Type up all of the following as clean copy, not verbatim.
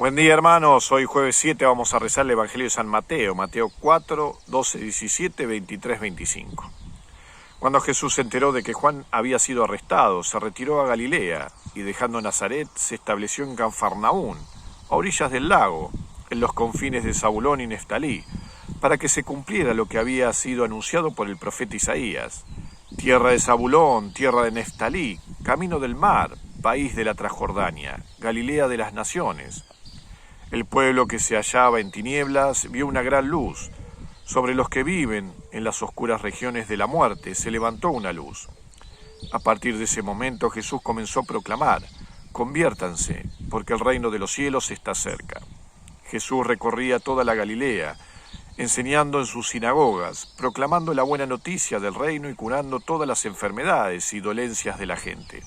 Buen día, hermanos. Hoy jueves 7 vamos a rezar el Evangelio de San Mateo, Mateo 4, 12, 17, 23, 25. Cuando Jesús se enteró de que Juan había sido arrestado, se retiró a Galilea y dejando Nazaret se estableció en Cafarnaún, a orillas del lago, en los confines de Zabulón y Neftalí, para que se cumpliera lo que había sido anunciado por el profeta Isaías. Tierra de Zabulón, tierra de Neftalí, camino del mar, país de la Transjordania, Galilea de las naciones. El pueblo que se hallaba en tinieblas vio una gran luz. Sobre los que viven en las oscuras regiones de la muerte se levantó una luz. A partir de ese momento Jesús comenzó a proclamar: conviértanse, porque el reino de los cielos está cerca. Jesús recorría toda la Galilea, enseñando en sus sinagogas, proclamando la buena noticia del reino y curando todas las enfermedades y dolencias de la gente.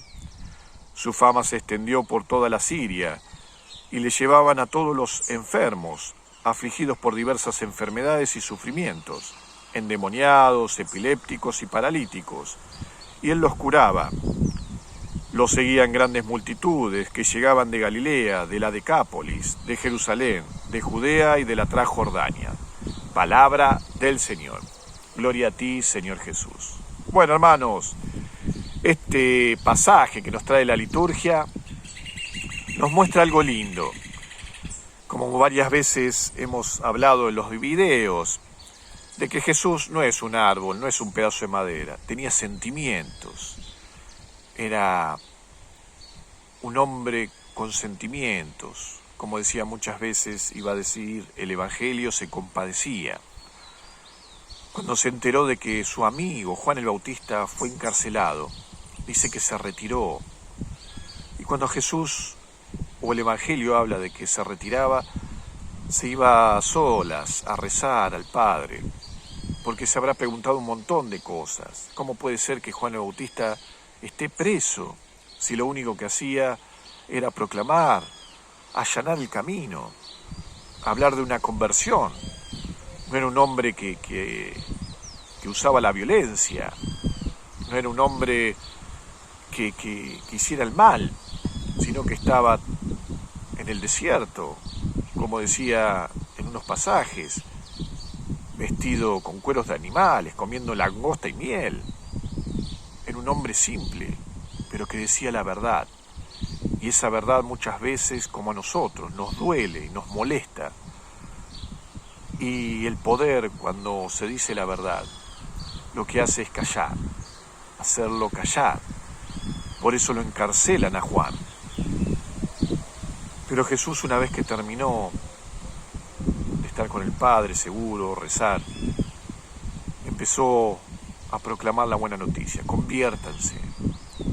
Su fama se extendió por toda la Siria, y le llevaban a todos los enfermos, afligidos por diversas enfermedades y sufrimientos, endemoniados, epilépticos y paralíticos, y él los curaba. Los seguían grandes multitudes que llegaban de Galilea, de la Decápolis, de Jerusalén, de Judea y de la Transjordania. Palabra del Señor. Gloria a ti, Señor Jesús. Bueno, hermanos, este pasaje que nos trae la liturgia nos muestra algo lindo. Como varias veces hemos hablado en los videos, de que Jesús no es un árbol, no es un pedazo de madera, tenía sentimientos. Era un hombre con sentimientos. Como decía muchas veces, iba a decir, el Evangelio se compadecía. Cuando se enteró de que su amigo Juan el Bautista fue encarcelado, dice que se retiró. Y cuando Jesús, o el Evangelio habla de que se retiraba, se iba a solas a rezar al Padre, porque se habrá preguntado un montón de cosas. ¿Cómo puede ser que Juan el Bautista esté preso si lo único que hacía era proclamar, allanar el camino, hablar de una conversión? No era un hombre que usaba la violencia, no era un hombre que hiciera el mal, sino que estaba en el desierto, como decía en unos pasajes, vestido con cueros de animales, comiendo langosta y miel. Era un hombre simple, pero que decía la verdad. Y esa verdad muchas veces, como a nosotros, nos duele y nos molesta. Y el poder, cuando se dice la verdad, lo que hace es callar, hacerlo callar. Por eso lo encarcelan a Juan. Pero Jesús, una vez que terminó de estar con el Padre, seguro, rezar, empezó a proclamar la buena noticia: conviértanse,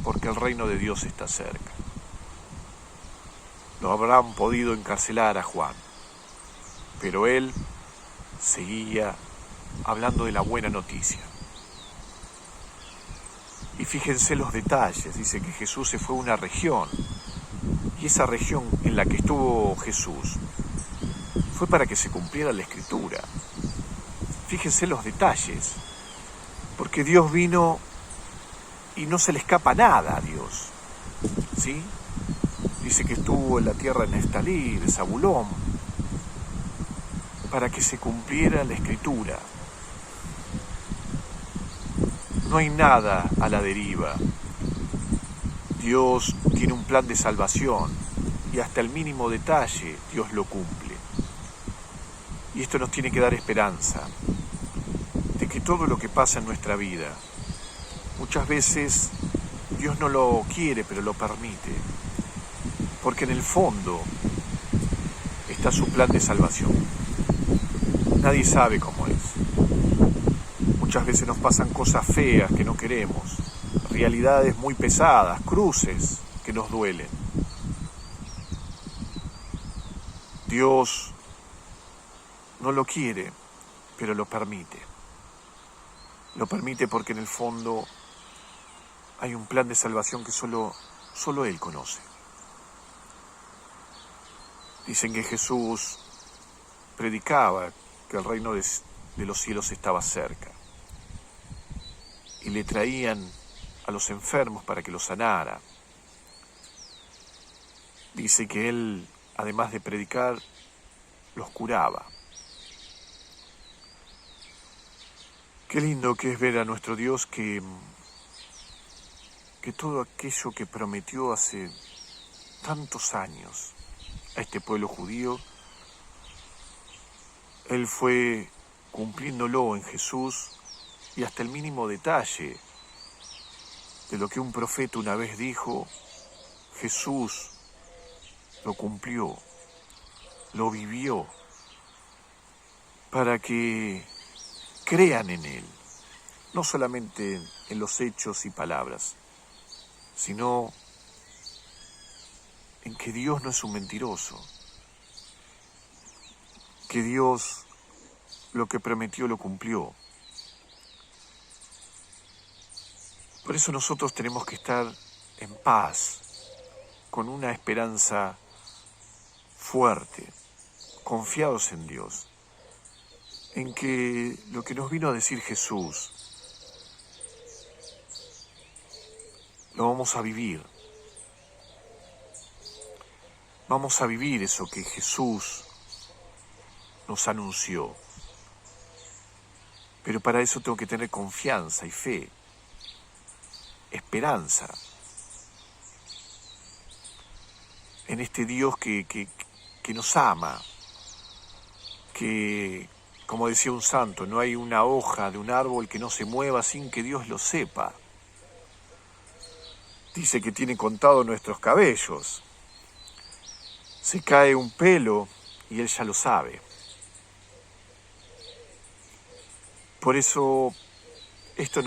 porque el reino de Dios está cerca. No habrán podido encarcelar a Juan, pero él seguía hablando de la buena noticia. Y fíjense los detalles. Dice que Jesús se fue a una región, y esa región en la que estuvo Jesús fue para que se cumpliera la Escritura. Fíjense los detalles, porque Dios vino y no se le escapa nada a Dios, ¿sí? Dice que estuvo en la tierra de Neftalí, de Zabulón, para que se cumpliera la Escritura. No hay nada a la deriva. Dios tiene un plan de salvación y hasta el mínimo detalle Dios lo cumple. Y esto nos tiene que dar esperanza de que todo lo que pasa en nuestra vida, muchas veces Dios no lo quiere, pero lo permite, porque en el fondo está su plan de salvación. Nadie sabe cómo es. Muchas veces nos pasan cosas feas que no queremos, realidades muy pesadas, cruces que nos duelen. Dios no lo quiere, pero lo permite. Lo permite porque en el fondo hay un plan de salvación que solo Él conoce. Dicen que Jesús predicaba que el reino de los cielos estaba cerca. Y le traían a los enfermos para que los sanara. Dice que él además de predicar, los curaba. Qué lindo que es ver a nuestro Dios que todo aquello que prometió hace tantos años a este pueblo judío, Él fue cumpliéndolo en Jesús, y hasta el mínimo detalle de lo que un profeta una vez dijo, Jesús lo cumplió, lo vivió, para que crean en Él, no solamente en los hechos y palabras, sino en que Dios no es un mentiroso, que Dios lo que prometió lo cumplió. Por eso nosotros tenemos que estar en paz, con una esperanza fuerte, confiados en Dios, en que lo que nos vino a decir Jesús lo vamos a vivir. Vamos a vivir eso que Jesús nos anunció. Pero para eso tengo que tener confianza y fe, esperanza en este Dios que nos ama, que, como decía un santo, no hay una hoja de un árbol que no se mueva sin que Dios lo sepa. Dice que tiene contado nuestros cabellos. Se cae un pelo y Él ya lo sabe. Por eso este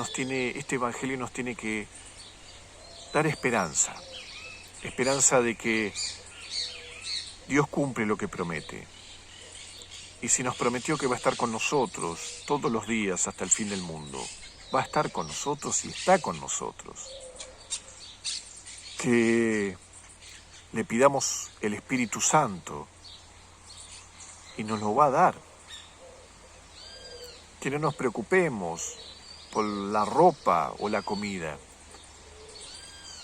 Evangelio nos tiene que dar esperanza. Esperanza de que Dios cumple lo que promete. Y si nos prometió que va a estar con nosotros todos los días hasta el fin del mundo, va a estar con nosotros y está con nosotros. Que le pidamos el Espíritu Santo y nos lo va a dar. Que no nos preocupemos por la ropa o la comida.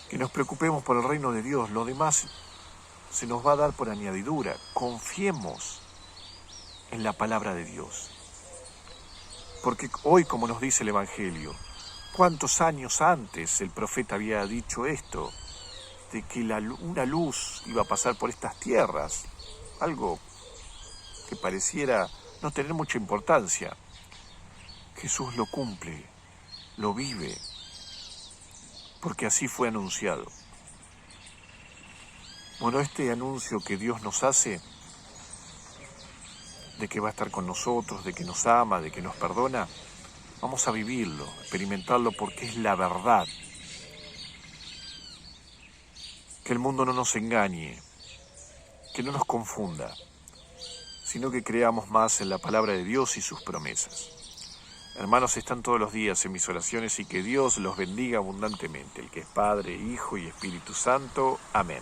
Que nos preocupemos por el reino de Dios. Lo demás se nos va a dar por añadidura. Confiemos en la palabra de Dios. Porque hoy, como nos dice el Evangelio, ¿cuántos años antes el profeta había dicho esto? De que una luz iba a pasar por estas tierras. Algo que pareciera no tener mucha importancia. Jesús lo cumple, lo vive, porque así fue anunciado. Bueno, este anuncio que Dios nos hace, de que va a estar con nosotros, de que nos ama, de que nos perdona, vamos a vivirlo, experimentarlo, porque es la verdad. Que el mundo no nos engañe, que no nos confunda, sino que creamos más en la palabra de Dios y sus promesas. Hermanos, están todos los días en mis oraciones y que Dios los bendiga abundantemente, el que es Padre, Hijo y Espíritu Santo. Amén.